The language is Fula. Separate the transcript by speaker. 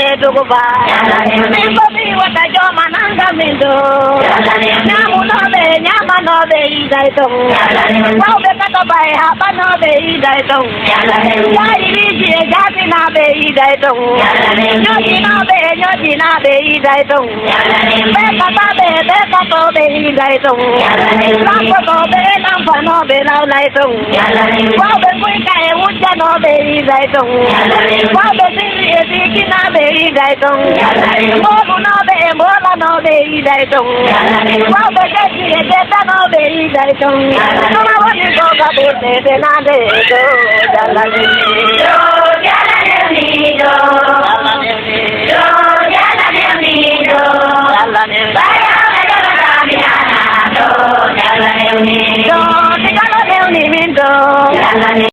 Speaker 1: ne to go ba. Me ko bi wata jo mananga mindo. Nyamu no be nyama no be idai to. Wa be ka to bai ha ba no be idai to. Ya iri ji ja ti na be idai to. Nyo ji na be idai to. Be ka to be idai to. La ko to be lam fa no be lao lai to. Wa be kui ka e u ja no be idai to. Wa be ti ki na be idai to. Mo no be idai to. Wa be ka ti e ta no be idai to. No ma wa ni ko ka be te na de to. Jala ni do. Jala ni do. Jala ni ba ya me do ta mi na do. Jala ni do. Ti ka no de ni mi do. Jala ni